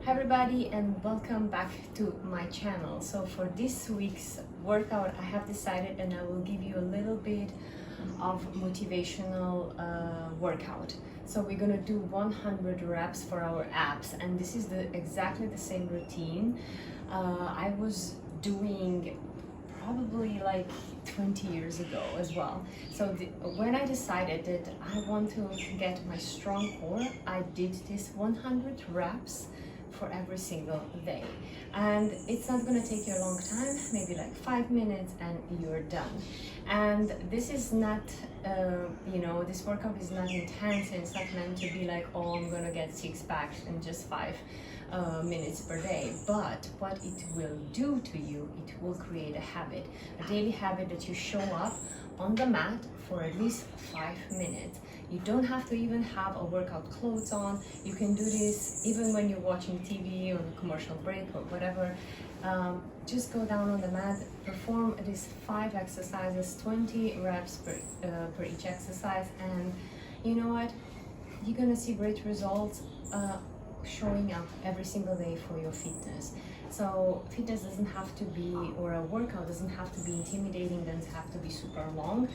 Hi everybody and welcome back to my channel. So for this week's workout I have decided and I will give you a little bit of motivational workout. So we're gonna do 100 reps for our abs, and this is exactly the same routine I was doing probably like 20 years ago as well. So when I decided that I want to get my strong core, I did this 100 reps for every single day, and it's not going to take you a long time, maybe like 5 minutes and you're done. And this is not this workout is not intense, and it's not meant to be like, oh, I'm gonna get 6 packs in just 5 minutes per day. But what it will do to you, it will create a habit, a daily habit, that you show up on the mat for at least 5 minutes. You don't have to even have a workout clothes on. You can do this even when you're watching TV on a commercial break or whatever. Just go down on the mat, perform these 5 exercises, 20 reps per each exercise, and you know what? You're gonna see great results showing up every single day for your fitness. So fitness doesn't have to be, or a workout doesn't have to be intimidating, doesn't have to be super long,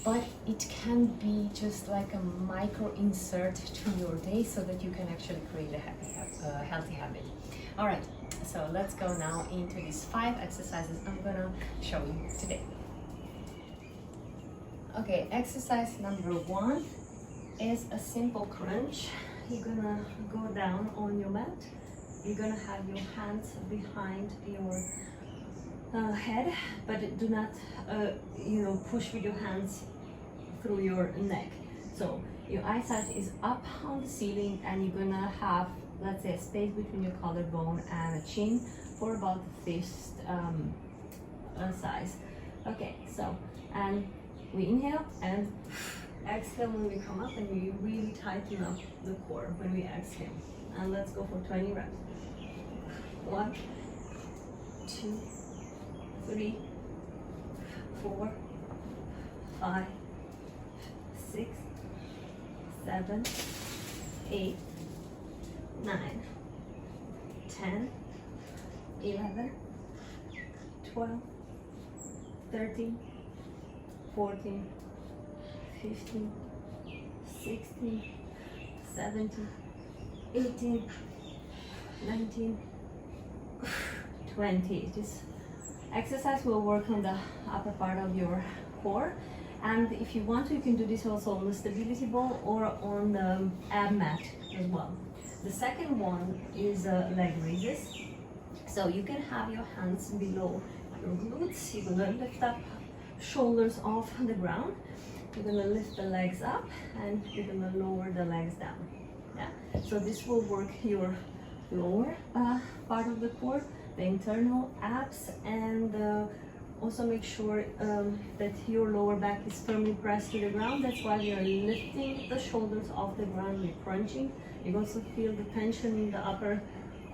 but it can be just like a micro insert to your day so that you can actually create a healthy habit. All right, so let's go now into these 5 exercises I'm gonna show you today. Okay, exercise number 1 is a simple crunch. You're gonna go down on your mat. You're gonna have your hands behind your head, but do not push with your hands through your neck. So your eyesight is up on the ceiling, and you're gonna have, let's say, a space between your collarbone and a chin for about the fist size. Okay, so, and we inhale and exhale when we come up, and we really tighten up the core when we exhale. And let's go for 20 reps. 1, 2, 3, 4, 5, 6, 7, 8, 9, 10, 11, 12, 13, 14, 15, 16, 17, 18, 19, 20. This exercise will work on the upper part of your core, and if you want to, you can do this also on the stability ball or on the ab mat as well. The second one is leg raises. So you can have your hands below your glutes. You're gonna lift up, shoulders off the ground. You're gonna lift the legs up, and you're gonna lower the legs down. Yeah. So this will work your lower part of the core, the internal abs, and also make sure that your lower back is firmly pressed to the ground. That's why we are lifting the shoulders off the ground. We're crunching. You also feel the tension in the upper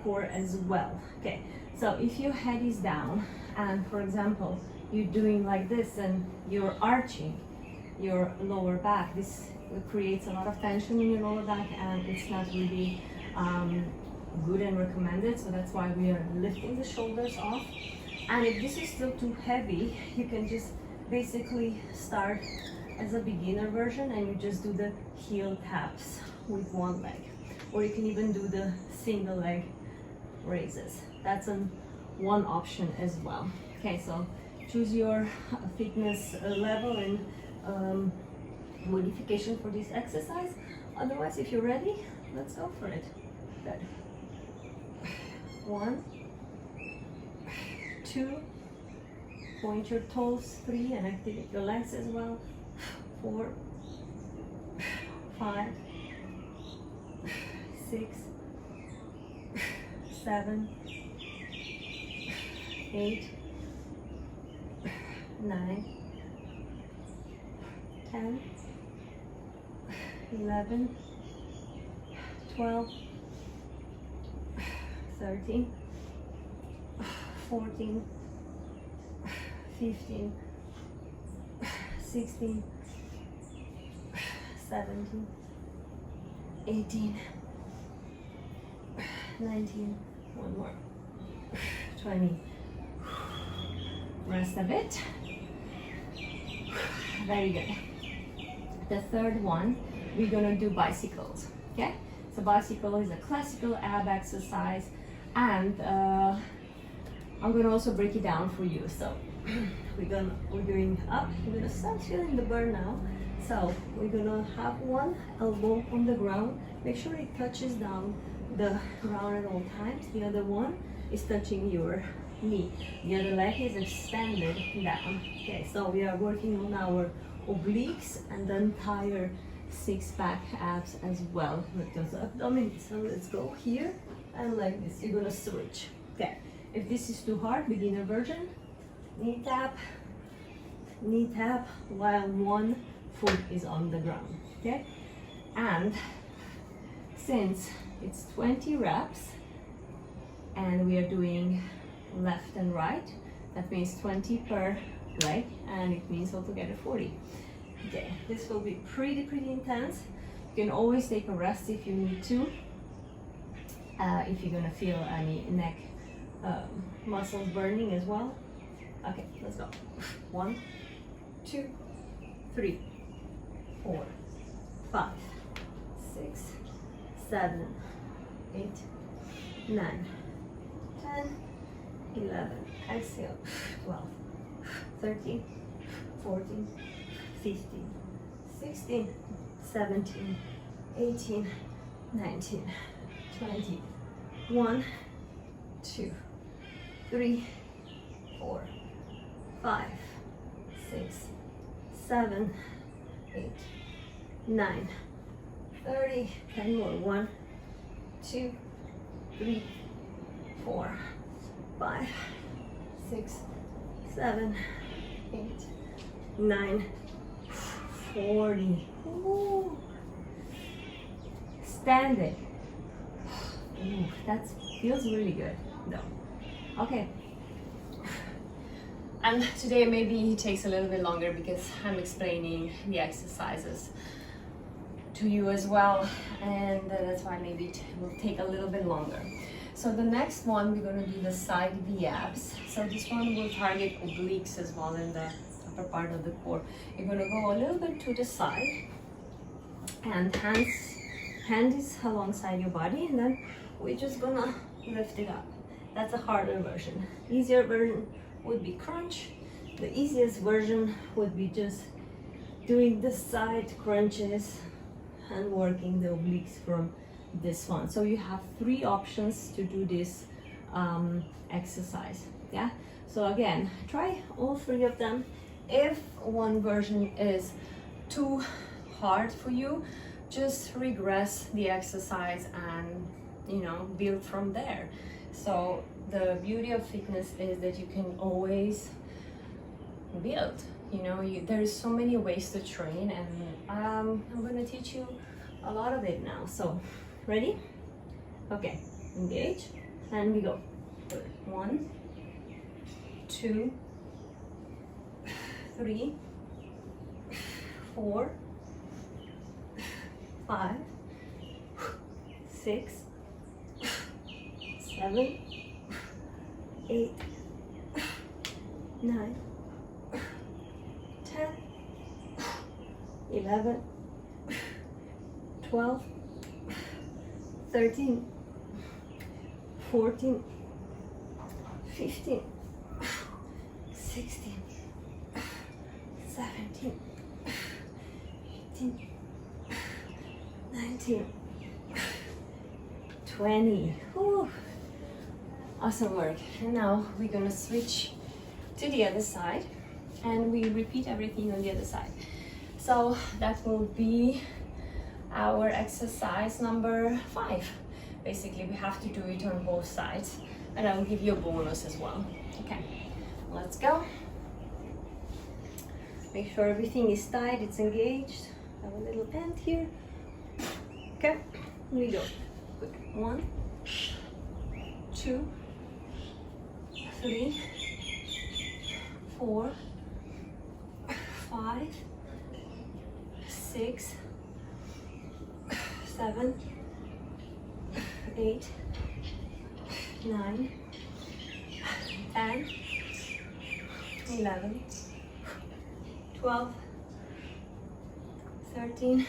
core as well. Okay. So if your head is down, and for example you're doing like this and you're arching your lower back, this creates a lot of tension in your lower back, and it's not really good and recommended. So that's why we are lifting the shoulders off. And if this is still too heavy, you can just basically start as a beginner version, and you just do the heel taps with one leg, or you can even do the single leg raises. That's one option as well. Okay, so choose your fitness level and modification for this exercise. Otherwise, if you're ready, let's go for it. Good. 1, 2, point your toes. 3, and activate your legs as well. 4, 5, 6, 7, 8, 9, 10, 11, 12, 13, 14, 15, 16, 17, 18, 19, one more, 20. Rest a bit. Very good. The third one, we're gonna do bicycles, okay? So bicycle is a classical ab exercise, and I'm gonna also break it down for you. So we're going up, we're gonna start feeling the burn now. So we're gonna have one elbow on the ground, make sure it touches down the ground at all times. The other one is touching your knee. The other leg is extended down. Okay, so we are working on our obliques and the entire six-pack abs as well with those abdominals. So let's go here and like this. You're gonna switch. Okay, if this is too hard, beginner version, knee tap while one foot is on the ground. Okay, and since it's 20 reps and we are doing left and right, that means 20 per leg, and it means altogether 40. Okay, this will be pretty intense. You can always take a rest if you need to, if you're gonna feel any neck muscles burning as well. Okay, let's go. 1, 2, 3, 4, 5, 6, 7, 8, 9, 10, 11, exhale, 12, 13, 14, 15, 16, 17, 18, 19, 20, 1, 2, 3, 4, 5, 6, 7, 8, 9, 30, 10 more, 1, 2, 3, 4, 5, 6, 7, 8, 9, 40. Ooh. Stand it. Ooh, that feels really good. No. Okay. And today maybe it takes a little bit longer because I'm explaining the exercises to you as well, and that's why maybe it will take a little bit longer. So the next one, we're going to do the side V abs. So this one will target obliques as well in the upper part of the core. You're going to go a little bit to the side, and hand is alongside your body, and then we're just going to lift it up. That's a harder version. Easier version would be crunch. The easiest version would be just doing the side crunches and working the obliques from this one. So you have 3 options to do this exercise. Yeah, so again, try all 3 of them. If one version is too hard for you, just regress the exercise and, you know, build from there. So the beauty of fitness is that you can always build. You know, there is so many ways to train, and I'm going to teach you a lot of it now. So ready? Okay, engage, and we go. 1, 2, 3, 4, 5, 6, 7, 8, 9, 10, 11, 12, 13, 14, 15, 16, 17, 18, 19, 20. Whew. Awesome work. And now we're gonna switch to the other side, and we repeat everything on the other side. So that will be our exercise number 5. Basically, we have to do it on both sides, and I will give you a bonus as well. Okay, let's go. Make sure everything is tight, it's engaged. I have a little bend here. Okay, here we go. Good. 1, 2, 3, 4, 5, 6, 7, 8, 9, 10, 11, 12, 13,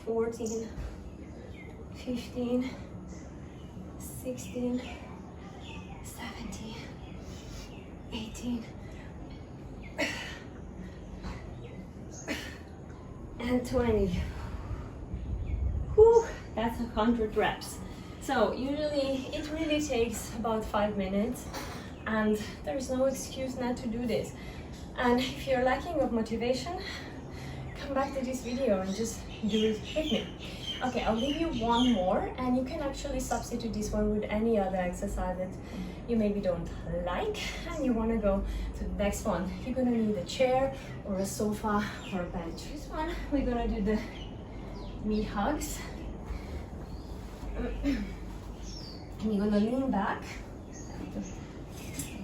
14, 15, 16, 17, 18, and 20. Whew, that's 100 reps. So usually it really takes about 5 minutes, and there's no excuse not to do this. And if you're lacking of motivation, come back to this video and just do it with me. Okay, I'll give you one more, and you can actually substitute this one with any other exercise that you maybe don't like and you want to go to the next one. You're gonna need a chair or a sofa or a bench. This one, we're gonna do the knee hugs. And you're gonna lean back,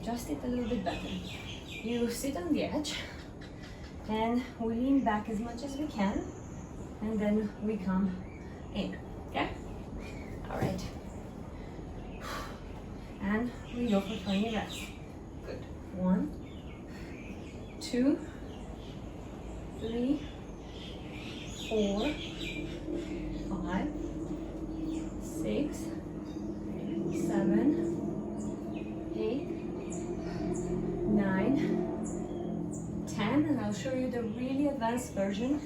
adjust it a little bit better. You sit on the edge and we lean back as much as we can, and then we come in, okay? All right. And we go for 20 reps. Good. 1, 2, 3, 4, 5, 6, 7, 8, 9, 10, and I'll show you the really advanced version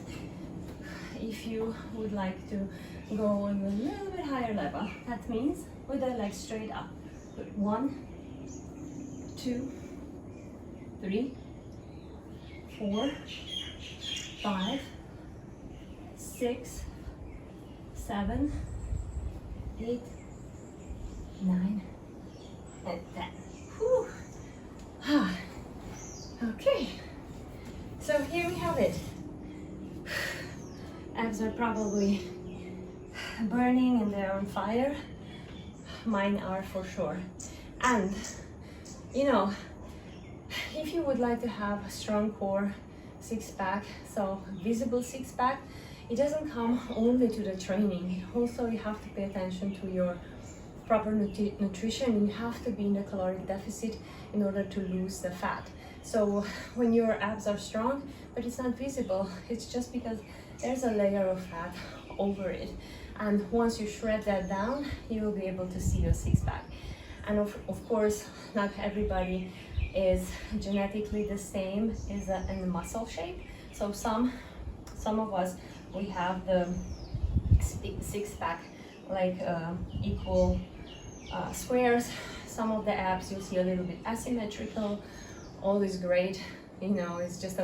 if you would like to go on a little bit higher level. That means with the legs straight up. Good. 1, 2, 3, 4, 5, 6, 7, 8, 9, and 10. Whew. Okay, so here we have it. Abs are probably burning and they're on fire. Mine are for sure. And you know, if you would like to have a strong core, six-pack, so visible six-pack, it doesn't come only to the training. Also, you have to pay attention to your proper nutrition. You have to be in a caloric deficit in order to lose the fat. So when your abs are strong but it's not visible, it's just because there's a layer of fat over it, and once you shred that down, you will be able to see your six-pack. And of course, not everybody is genetically the same in the muscle shape. So some of us, we have the six-pack like equal squares. Some of the abs you'll see a little bit asymmetrical. All is great, you know, it's just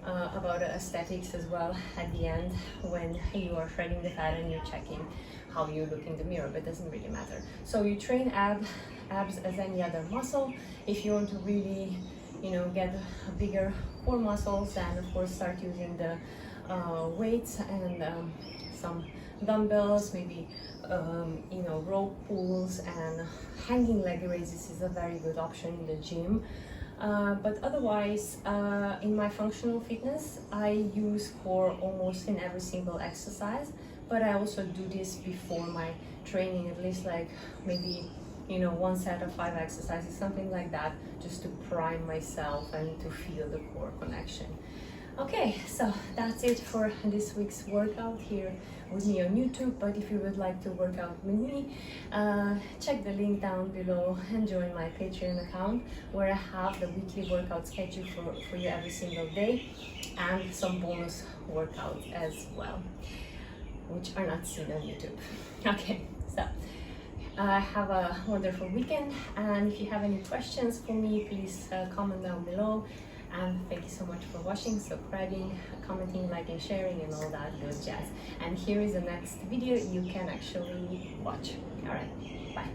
about aesthetics as well at the end when you are shredding the fat and you're checking how you look in the mirror, but it doesn't really matter. So you train abs as any other muscle. If you want to really, you know, get bigger core muscles, then of course start using the weights and some dumbbells, maybe you know, rope pulls, and hanging leg raises is a very good option in the gym. But otherwise, in my functional fitness, I use core almost in every single exercise, but I also do this before my training, at least like maybe, you know, 1 set of 5 exercises, something like that, just to prime myself and to feel the core connection. Okay, so that's it for this week's workout here with me on YouTube. But if you would like to work out with me, check the link down below and join my Patreon account, where I have the weekly workout schedule for you every single day, and some bonus workouts as well, which are not seen on YouTube. Okay, so have a wonderful weekend, and if you have any questions for me, please comment down below. And thank you so much for watching, subscribing, commenting, liking, sharing, and all that good jazz. And here is the next video you can actually watch. All right, bye.